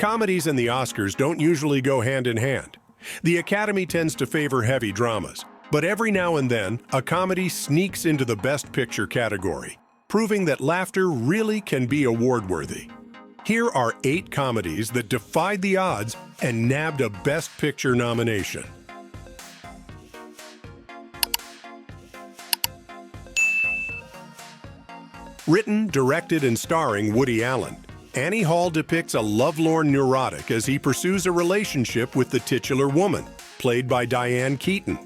Comedies and the Oscars don't usually go hand in hand. The Academy tends to favor heavy dramas, but every now and then, a comedy sneaks into the Best Picture category, proving that laughter really can be award-worthy. Here are 8 comedies that defied the odds and nabbed a Best Picture nomination. Written, directed, and starring Woody Allen, Annie Hall depicts a lovelorn neurotic as he pursues a relationship with the titular woman, played by Diane Keaton.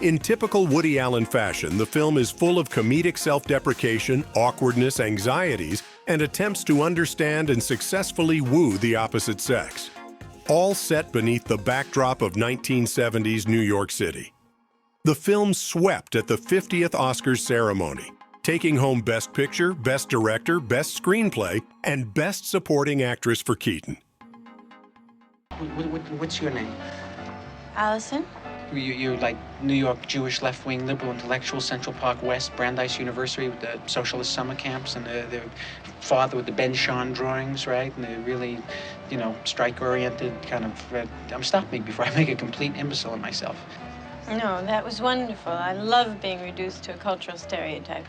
In typical Woody Allen fashion, the film is full of comedic self-deprecation, awkwardness, anxieties, and attempts to understand and successfully woo the opposite sex. All set beneath the backdrop of 1970s New York City. The film swept at the 50th Oscars ceremony, taking home Best Picture, Best Director, Best Screenplay, and Best Supporting Actress for Keaton. What's your name? Allison? You're like New York Jewish left-wing liberal intellectual, Central Park West, Brandeis University with the socialist summer camps, and the father with the Ben Shahn drawings, right? And they're really, strike-oriented kind of... stop me before I make a complete imbecile of myself. No, that was wonderful. I love being reduced to a cultural stereotype.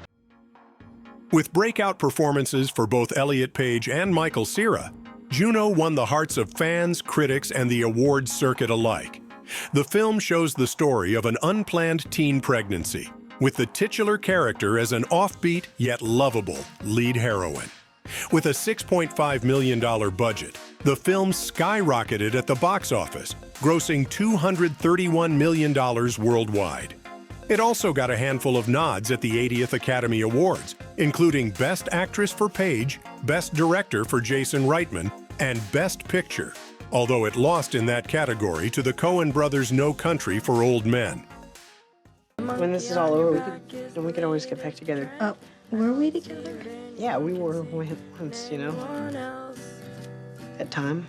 With breakout performances for both Elliot Page and Michael Cera, Juno won the hearts of fans, critics, and the awards circuit alike. The film shows the story of an unplanned teen pregnancy, with the titular character as an offbeat yet lovable lead heroine. With a $6.5 million budget, the film skyrocketed at the box office, grossing $231 million worldwide. It also got a handful of nods at the 80th Academy Awards, including Best Actress for Page, Best Director for Jason Reitman, and Best Picture, although it lost in that category to the Coen brothers' No Country for Old Men. When this is all over, we could always get back together. Were we together? Yeah, we were once, at time.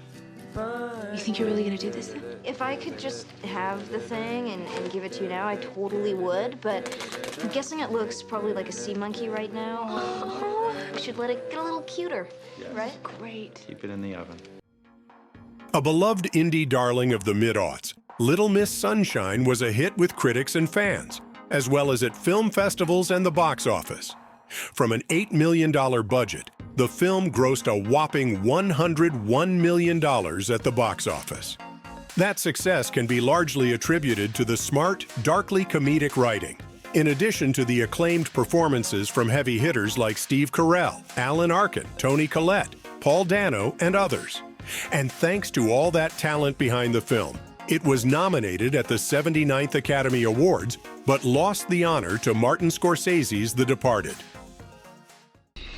You think you're really gonna do this thing? If I could just have the thing and give it to you now, I totally would, but I'm guessing it looks probably like a sea monkey right now. We should let it get a little cuter, right? Great. Keep it in the oven. A beloved indie darling of the mid-aughts, Little Miss Sunshine was a hit with critics and fans, as well as at film festivals and the box office. From an $8 million budget, the film grossed a whopping $101 million at the box office. That success can be largely attributed to the smart, darkly comedic writing, in addition to the acclaimed performances from heavy hitters like Steve Carell, Alan Arkin, Toni Collette, Paul Dano, and others. And thanks to all that talent behind the film, it was nominated at the 79th Academy Awards, but lost the honor to Martin Scorsese's The Departed.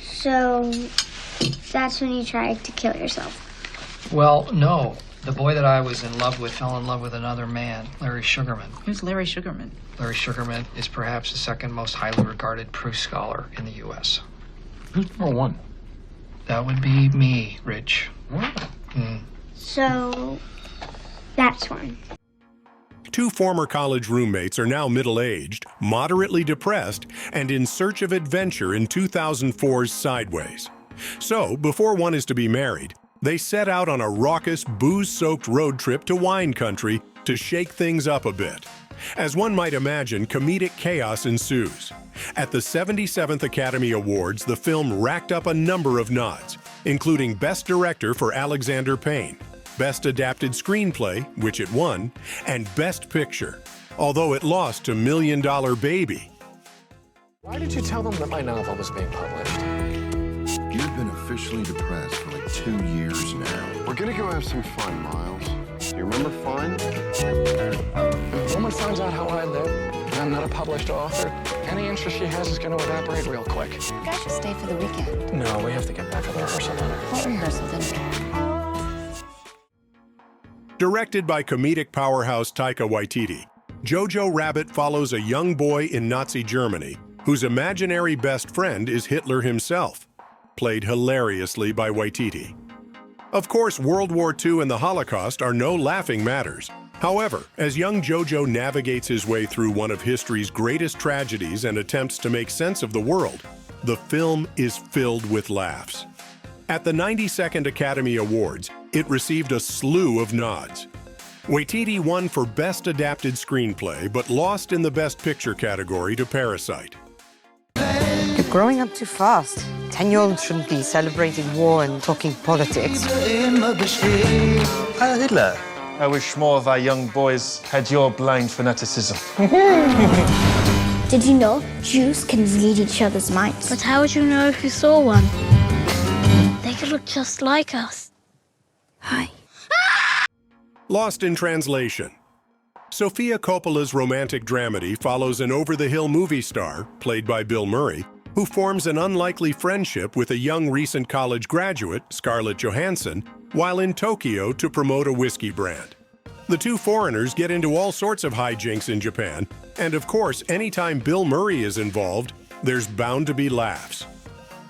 So, that's when you tried to kill yourself? Well, no. The boy that I was in love with fell in love with another man, Larry Sugarman. Who's Larry Sugarman? Larry Sugarman is perhaps the second most highly regarded Proust scholar in the U.S. Who's number 1? That would be me, Rich. What? So, that's one. 2 former college roommates are now middle-aged, moderately depressed, and in search of adventure in 2004's Sideways. So, before one is to be married, they set out on a raucous, booze-soaked road trip to wine country to shake things up a bit. As one might imagine, comedic chaos ensues. At the 77th Academy Awards, the film racked up a number of nods, including Best Director for Alexander Payne, Best Adapted Screenplay, which it won, and Best Picture, although it lost to Million Dollar Baby. Why did you tell them that my novel was being published? You've been officially depressed for like 2 years now. We're gonna go have some fun, Miles. You remember fun? If a woman finds out how I live, and I'm not a published author, any interest she has is gonna evaporate real quick. You guys should stay for the weekend. No, we have to get back to the rehearsal dinner. What rehearsal dinner? Directed by comedic powerhouse Taika Waititi, Jojo Rabbit follows a young boy in Nazi Germany whose imaginary best friend is Hitler himself, played hilariously by Waititi. Of course, World War II and the Holocaust are no laughing matters. However, as young Jojo navigates his way through one of history's greatest tragedies and attempts to make sense of the world, the film is filled with laughs. At the 92nd Academy Awards, It received a slew of nods. Waititi won for Best Adapted Screenplay, but lost in the Best Picture category to Parasite. You're growing up too fast. 10-year-olds shouldn't be celebrating war and talking politics. Heil Hitler. I wish more of our young boys had your blind fanaticism. Did you know Jews can read each other's minds? But how would you know if you saw one? They could look just like us. Hi. Lost in translation. Sofia Coppola's romantic dramedy follows an over-the-hill movie star, played by Bill Murray, who forms an unlikely friendship with a young recent college graduate, Scarlett Johansson, while in Tokyo to promote a whiskey brand. The two foreigners get into all sorts of hijinks in Japan, and of course, anytime Bill Murray is involved, there's bound to be laughs.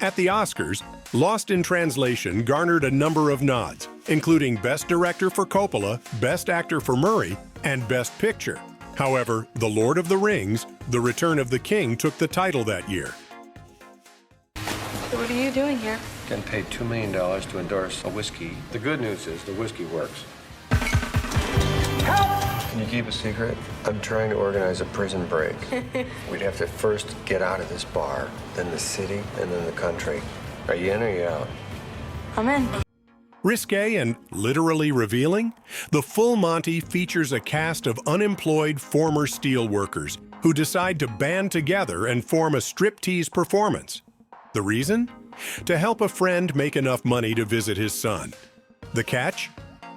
At the Oscars, Lost in Translation garnered a number of nods, including Best Director for Coppola, Best Actor for Murray, and Best Picture. However, The Lord of the Rings, The Return of the King took the title that year. What are you doing here? Getting paid $2 million to endorse a whiskey. The good news is the whiskey works. Can you keep a secret? I'm trying to organize a prison break. We'd have to first get out of this bar, then the city, and then the country. Are you in or are you out? I'm in. Risque and literally revealing, the full Monty features a cast of unemployed former steelworkers who decide to band together and form a striptease performance. The reason? To help a friend make enough money to visit his son. The catch?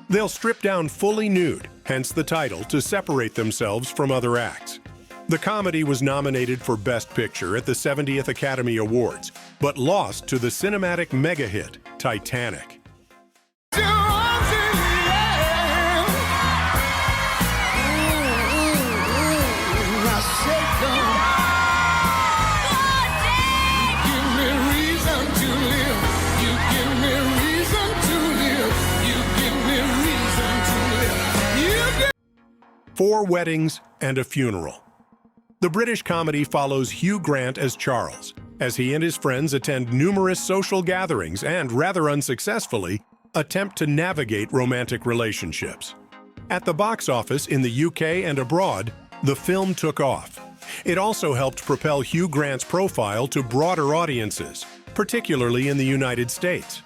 They'll strip down fully nude, hence the title, to separate themselves from other acts. The comedy was nominated for Best Picture at the 70th Academy Awards, but lost to the cinematic mega hit, Titanic. Four Weddings and a Funeral. The British comedy follows Hugh Grant as Charles, as he and his friends attend numerous social gatherings and, rather unsuccessfully, attempt to navigate romantic relationships. At the box office in the UK and abroad, the film took off. It also helped propel Hugh Grant's profile to broader audiences, particularly in the United States.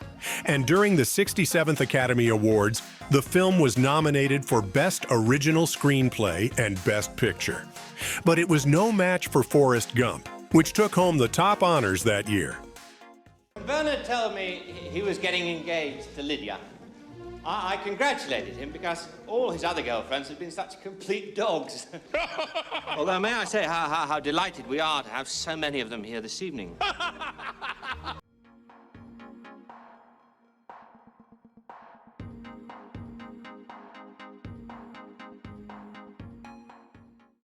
And during the 67th Academy Awards, the film was nominated for Best Original Screenplay and Best Picture. But it was no match for Forrest Gump, which took home the top honors that year. Bernard told me he was getting engaged to Lydia. I congratulated him because all his other girlfriends have been such complete dogs. Although, may I say how delighted we are to have so many of them here this evening.